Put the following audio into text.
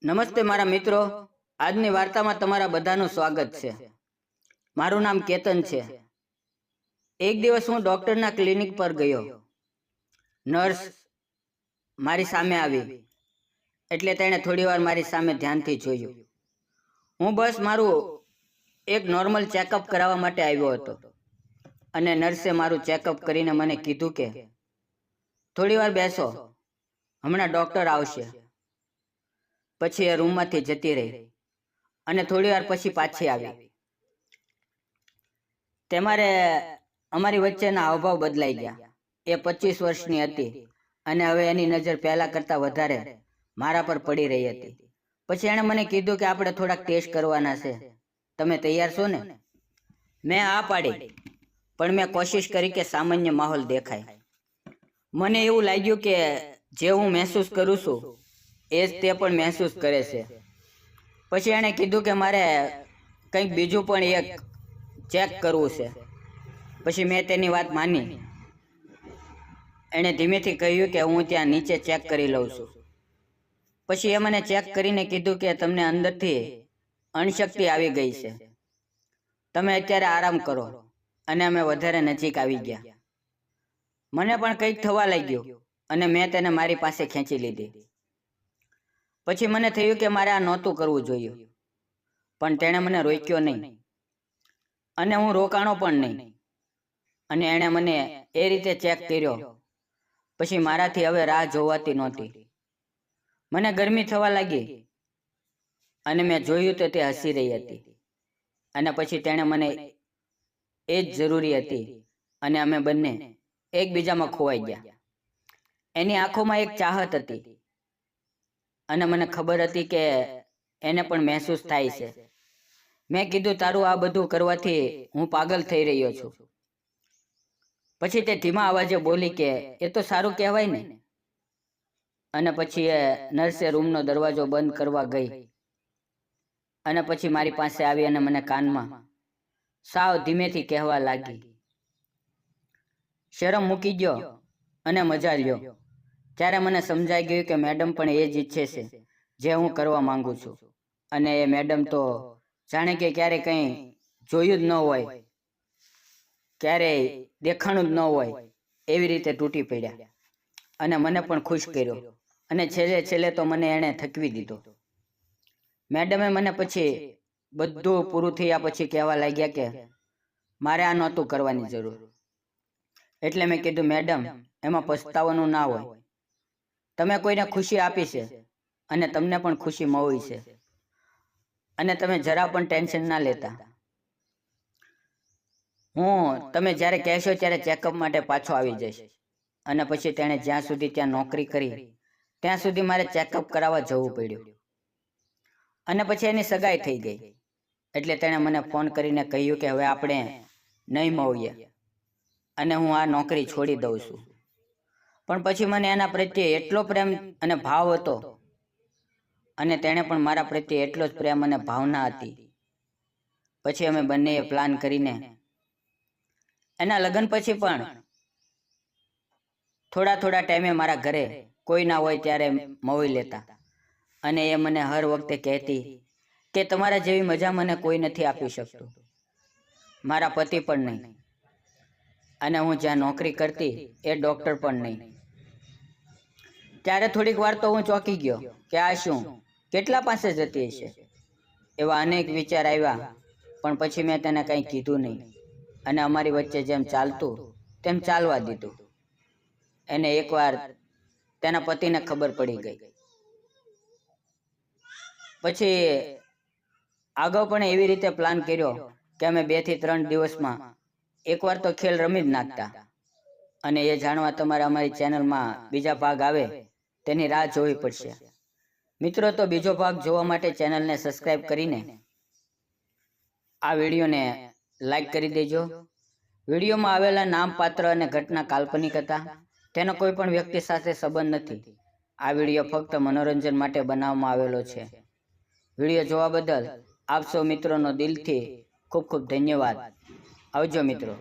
નમસ્તે મારા મિત્રો, આજની વાર્તામાં તમારા બધાનું સ્વાગત છે। મારું નામ કેતન છે। એક દિવસ હું ડોક્ટરના ક્લિનિક પર ગયો। નર્સ મારી સામે આવી એટલે તેણે થોડીવાર મારી સામે ધ્યાનથી જોયું। હું બસ મારું એક નોર્મલ ચેકઅપ કરાવવા માટે આવ્યો હતો અને નર્સે મારું ચેકઅપ કરીને મને કીધું કે થોડીવાર બેસો, હમણાં ડોક્ટર આવશે। પછી એ રૂમમાંથી જતી રહી અને થોડીવાર પછી પાછી આવી। તમારે અમારી વચ્ચેના હાવભાવ બદલાઈ ગયા। એ 25 વર્ષની હતી અને હવે એની નજર પહેલા કરતાં વધારે મારા પર પડી રહી હતી। પછી એણે મને કીધું કે આપણે થોડાક ટેસ્ટ કરવાના છે, તમે તૈયાર છો ને? મેં હા પાડી, પણ મેં કોશિશ કરી કે સામાન્ય માહોલ દેખાય। મને એવું લાગ્યું કે જે હું મહેસૂસ કરું છું એ જ તે પણ મહેસૂસ કરે છે। પછી એણે કીધું કે મારે કંઈક બીજું પણ એક ચેક કરવું છે। પછી મેં તેની વાત માની। એણે ધીમેથી કહ્યું કે હું ત્યાં નીચે ચેક કરી લઉં છું। પછી એ મને ચેક કરીને કીધું કે તમને અંદરથી અણશક્તિ આવી ગઈ છે, તમે અત્યારે આરામ કરો। અને અમે વધારે નજીક આવી ગયા। મને પણ કંઈક થવા લાગ્યું અને મેં તેને મારી પાસે ખેંચી લીધી। પછી મને થયું કે મારે આ નહોતું કરવું જોઈએ, પણ તેણે મને રોક્યો નહીં અને હું રોકાણો પણ નહીં। અને એણે મને એ રીતે ચેક કર્યો। પછી મારાથી હવે રાહ જોવાતી નહોતી। મને ગરમી થવા લાગી અને મેં જોયું તો તે હસી રહી હતી અને પછી તેણે મને એ જ જરૂરી હતી અને અમે બંને એકબીજામાં ખોવાઈ ગયા। એની આંખોમાં એક ચાહત હતી અને મને ખબર હતી કે એને પણ મહેસૂસ થાય છે। મેં કીધું, તારું આ બધું કરવાથી હું પાગલ થઈ રહ્યો છું। પછી તે ધીમા અવાજે બોલી કે એ તો સારું કહેવાય ને। અને પછી એ નર્સે રૂમનો દરવાજો બંધ કરવા ગઈ અને પછી મારી પાસે આવી અને મને કાનમાં સાવ ધીમેથી કહેવા લાગી, શરમ મૂકી ગયો અને મજા લ્યો। ત્યારે મને સમજાઈ ગયું કે મેડમ પણ એ જ ઈચ્છે છે જે હું કરવા માંગુ છું। અને એ મેડમ તો જાણે કે ક્યારે કંઈ જોયું જ ન હોય, ક્યારેય દેખાણું જ ન હોય એવી રીતે તૂટી પડ્યા અને મને પણ ખુશ કર્યો અને છેલ્લે તો મને એણે થકવી દીધો। મેડમે મને પછી બધું પૂરું થયા પછી કહેવા લાગ્યા કે મારે આ નહોતું કરવાની જરૂર। એટલે મેં કીધું, મેડમ એમાં પછતાવાનું ના હોય, તમે કોઈને ખુશી આપી છે અને તમને પણ ખુશી મળી છે અને તમે જરા પણ ટેન્શન ના લેતા। તમે જ્યારે કહેશો ત્યારે ચેકઅપ માટે પાછો આવી જઈશ। અને પછી તેણે જ્યાં સુધી ત્યાં નોકરી કરી ત્યાં સુધી મારે ચેકઅપ કરાવવા જવું પડ્યું અને પછી એની સગાઈ થઈ ગઈ એટલે તેણે મને ફોન કરીને કહ્યું કે હવે આપણે નહીં મળીએ અને હું આ નોકરી છોડી દઉં છું। પણ પછી મને એના પ્રત્યે એટલો પ્રેમ અને ભાવ હતો અને તેણે પણ મારા પ્રત્યે એટલો જ પ્રેમ અને ભાવના હતી। પછી અમે બંનેએ પ્લાન કરીને એના લગ્ન પછી પણ થોડા ટાઈમે મારા ઘરે કોઈ ના હોય ત્યારે મળી લેતા અને એ મને હર વખતે કહેતી કે તમારા જેવી મજા મને કોઈ નથી આપી શકતું, મારા પતિ પણ નહીં અને હું જ્યાં નોકરી કરતી એ ડૉક્ટર પણ નહીં। ત્યારે થોડીક વાર તો હું ચોંકી ગયો કે આ શું, કેટલા પાસે જતી હશે, એવા અનેક વિચાર આવ્યા। પણ પછી મેં તેને કંઈ કીધું નહીં અને અમારી વચ્ચે જેમ ચાલતું તેમ ચાલવા દીધું। એને એકવાર તેના પતિને ખબર પડી ગઈ। પછી આગળ પણ એવી રીતે પ્લાન કર્યો કે અમે 2 થી 3 દિવસમાં એકવાર તો ખેલ રમી જ નાખતા અને એ જાણવા તમારે અમારી ચેનલમાં બીજા ભાગ આવે તેની રાહ જોવી પડશે। મિત્રો, તો બીજો ભાગ જોવા માટે ચેનલને સબસ્ક્રાઈબ કરીને આ વિડીયોને લાઈક કરી દેજો। વિડીયોમાં આવેલા નામ, પાત્ર અને ઘટના કાલ્પનિક હતા, તેનો કોઈ પણ વ્યક્તિ સાથે સંબંધ નથી। આ વિડીયો ફક્ત મનોરંજન માટે બનાવવામાં આવેલો છે। વિડીયો જોવા બદલ આપ સૌ મિત્રોનો દિલથી ખૂબ ખૂબ ધન્યવાદ। આવજો મિત્રો।